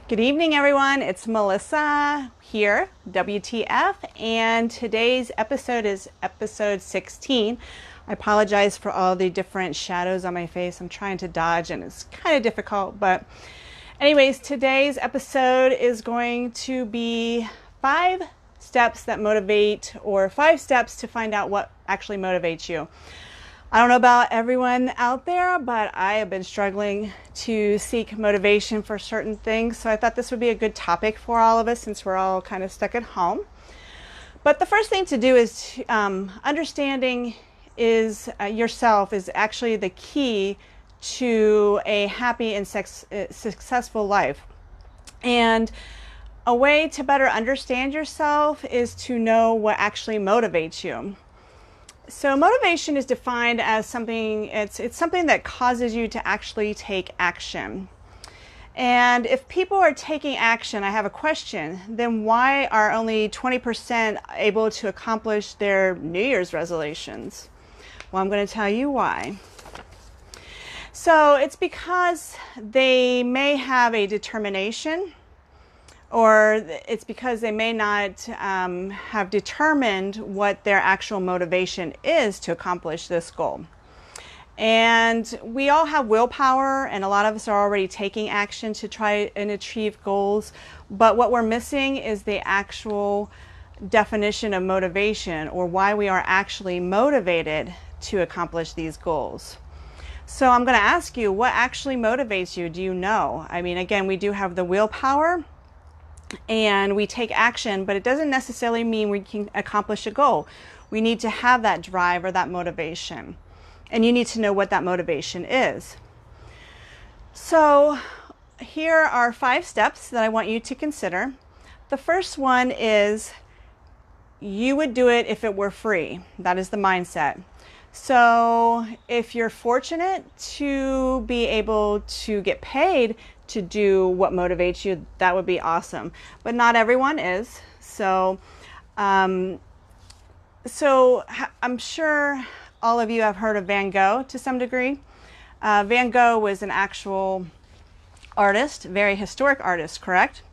Good evening, everyone. It's Melissa here, WTF, and today's episode is episode 16. I apologize for all the different shadows on my face. I'm trying to dodge and it's kind of difficult, but anyways, today's episode is going to be 5 steps that motivate, or 5 steps to find out what actually motivates you. I don't know about everyone out there, but I have been struggling to seek motivation for certain things. So I thought this would be a good topic for all of us since we're all kind of stuck at home. But the first thing to do is understanding yourself is actually the key to a happy and successful life. And a way to better understand yourself is to know what actually motivates you. So motivation is defined as something, it's something that causes you to actually take action. And if people are taking action, I have a question, then why are only 20% able to accomplish their New Year's resolutions? Well, I'm going to tell you why. So it's because they may have a determination, or it's because they may not have determined what their actual motivation is to accomplish this goal. And we all have willpower, and a lot of us are already taking action to try and achieve goals, but what we're missing is the actual definition of motivation, or why we are actually motivated to accomplish these goals. So I'm going to ask you, what actually motivates you? Do you know? I mean, again, we do have the willpower, and we take action, but it doesn't necessarily mean we can accomplish a goal. We need to have that drive or that motivation, and you need to know what that motivation is. So here are 5 steps that I want you to consider. The first one is, you would do it if it were free. That is the mindset. So if you're fortunate to be able to get paid to do what motivates you, that would be awesome. But not everyone is. So I'm sure all of you have heard of Van Gogh to some degree. Van Gogh was an actual artist, very historic artist, correct?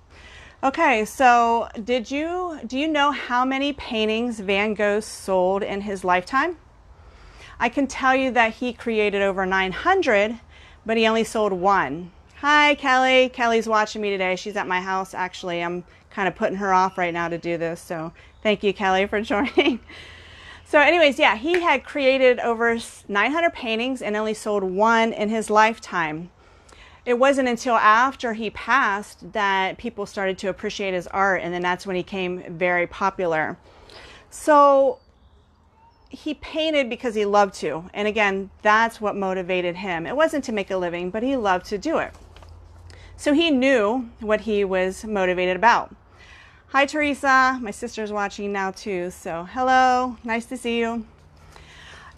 Okay, so do you know how many paintings Van Gogh sold in his lifetime? I can tell you that he created over 900, but he only sold 1. Hi, Kelly. Kelly's watching me today. She's at my house, actually. I'm kind of putting her off right now to do this, so thank you, Kelly, for joining. So anyways, yeah, he had created over 900 paintings and only sold 1 in his lifetime. It wasn't until after he passed that people started to appreciate his art, and then that's when he became very popular. So he painted because he loved to, and again, that's what motivated him. It wasn't to make a living, but he loved to do it. So he knew what he was motivated about. Hi, Teresa. My sister's watching now too, so hello, nice to see you.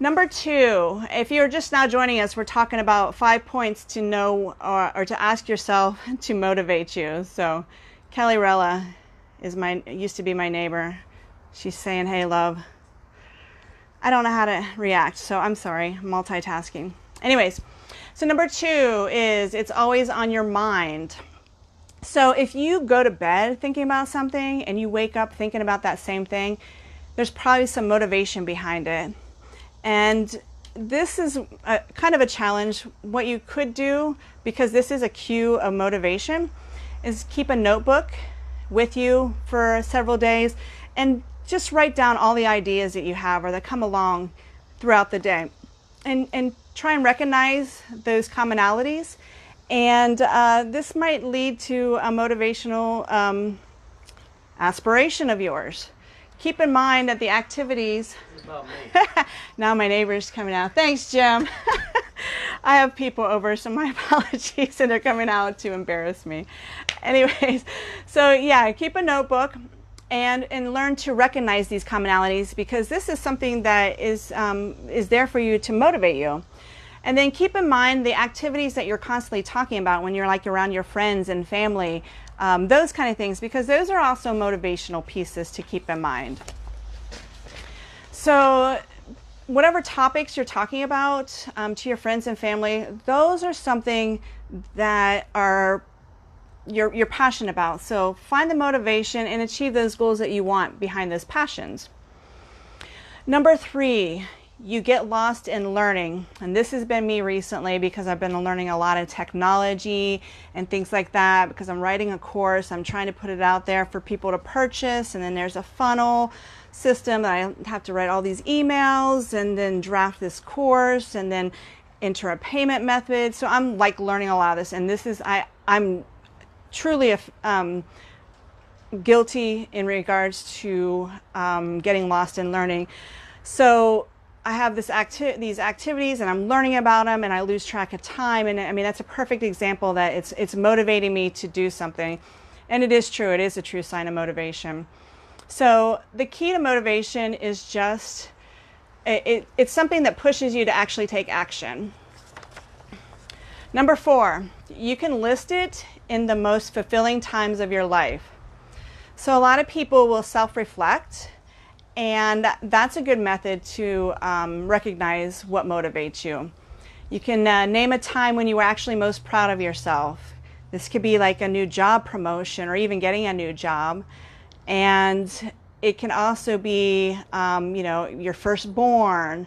Number 2, if you're just now joining us, we're talking about 5 points to know or to ask yourself to motivate you. So Kelly Rella used to be my neighbor. She's saying, hey, love. I don't know how to react, so I'm sorry, multitasking. Anyways, so number 2 is, it's always on your mind. So if you go to bed thinking about something and you wake up thinking about that same thing, there's probably some motivation behind it. And this is kind of a challenge. What you could do, because this is a cue of motivation, is keep a notebook with you for several days and just write down all the ideas that you have or that come along throughout the day, and try and recognize those commonalities. And this might lead to a motivational aspiration of yours. Keep in mind that the activities... About me. Now my neighbor's coming out. Thanks, Jim. I have people over, so my apologies, and they're coming out to embarrass me. Anyways, so yeah, keep a notebook and learn to recognize these commonalities, because this is something that is there for you to motivate you. And then keep in mind the activities that you're constantly talking about when you're like around your friends and family, those kind of things, because those are also motivational pieces to keep in mind. So whatever topics you're talking about to your friends and family, those are something that are you're passionate about. So find the motivation and achieve those goals that you want behind those passions. Number 3, you get lost in learning. And this has been me recently because I've been learning a lot of technology and things like that, because I'm writing a course. I'm trying to put it out there for people to purchase, and then there's a funnel system that I have to write all these emails and then draft this course and then enter a payment method. So I'm like learning a lot of this, and this is I'm truly guilty in regards to getting lost in learning. So I have these activities and I'm learning about them and I lose track of time. And I mean, that's a perfect example that it's motivating me to do something. And it is true. It is a true sign of motivation. So the key to motivation is just, it's something that pushes you to actually take action. Number 4, you can list it in the most fulfilling times of your life. So a lot of people will self-reflect, and that's a good method to recognize what motivates you. You can name a time when you were actually most proud of yourself. This could be like a new job promotion or even getting a new job. And it can also be, your firstborn,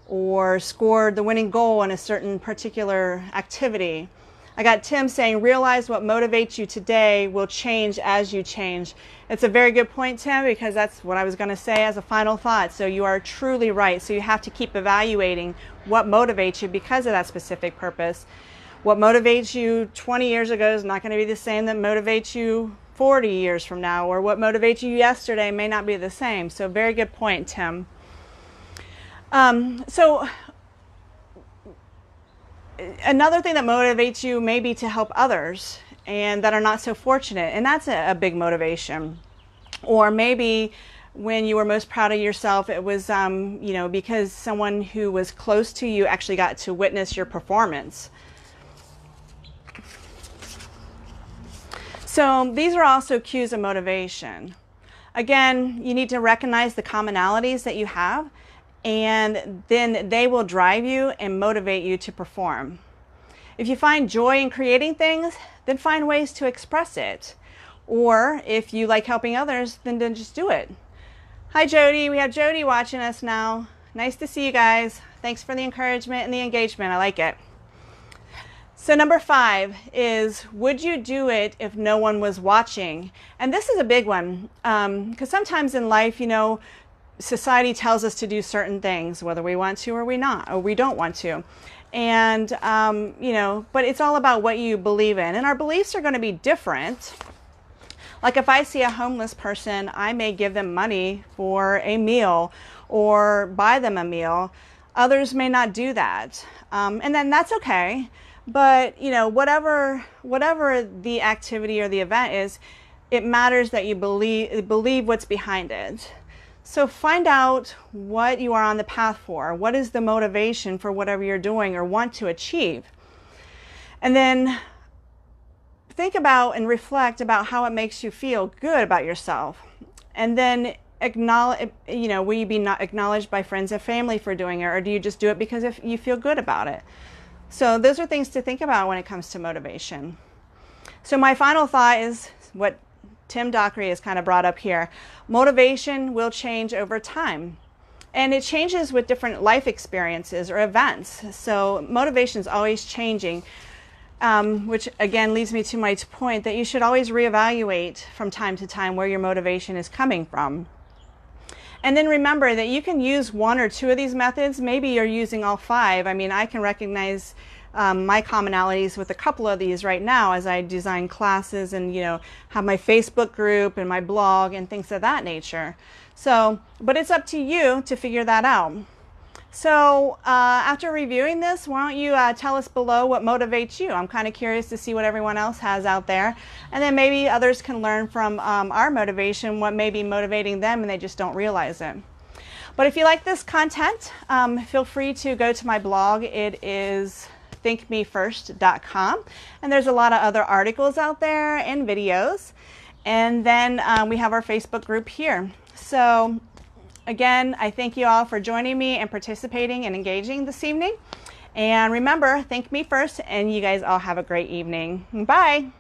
or scored the winning goal in a certain particular activity. I got Tim saying, realize what motivates you today will change as you change. It's a very good point, Tim, because that's what I was going to say as a final thought. So you are truly right. So you have to keep evaluating what motivates you because of that specific purpose. What motivates you 20 years ago is not going to be the same that motivates you 40 years from now, or what motivates you yesterday may not be the same. So very good point, Tim. So another thing that motivates you may be to help others and that are not so fortunate, and that's a big motivation. Or maybe when you were most proud of yourself, it was because someone who was close to you actually got to witness your performance. So these are also cues of motivation. Again, you need to recognize the commonalities that you have, and then they will drive you and motivate you to perform. If you find joy in creating things, then find ways to express it. Or if you like helping others, then just do it. Hi Jody, we have Jody watching us now. Nice to see you guys. Thanks for the encouragement and the engagement. I like it. So number 5 is, would you do it if no one was watching? And this is a big one, because sometimes in life, society tells us to do certain things, whether we want to or we don't want to. And, but it's all about what you believe in. And our beliefs are going to be different. Like if I see a homeless person, I may give them money for a meal or buy them a meal. Others may not do that. And then that's okay. But, whatever the activity or the event is, it matters that you believe what's behind it. So find out what you are on the path for. What is the motivation for whatever you're doing or want to achieve? And then think about and reflect about how it makes you feel good about yourself. And then acknowledge, will you be not acknowledged by friends and family for doing it, or do you just do it because if you feel good about it? So those are things to think about when it comes to motivation. So my final thought is what Tim Dockery has kind of brought up here. Motivation will change over time. And it changes with different life experiences or events. So motivation is always changing, which again leads me to my point that you should always reevaluate from time to time where your motivation is coming from. And then remember that you can use 1 or 2 of these methods. Maybe you're using all 5. I mean, I can recognize my commonalities with a couple of these right now as I design classes and, have my Facebook group and my blog and things of that nature. So, but it's up to you to figure that out. So after reviewing this, why don't you tell us below what motivates you? I'm kind of curious to see what everyone else has out there. And then maybe others can learn from our motivation, what may be motivating them and they just don't realize it. But if you like this content, feel free to go to my blog. It is thinkmefirst.com. And there's a lot of other articles out there and videos. And then we have our Facebook group here. So again, I thank you all for joining me and participating and engaging this evening. And remember, think me first, and you guys all have a great evening. Bye.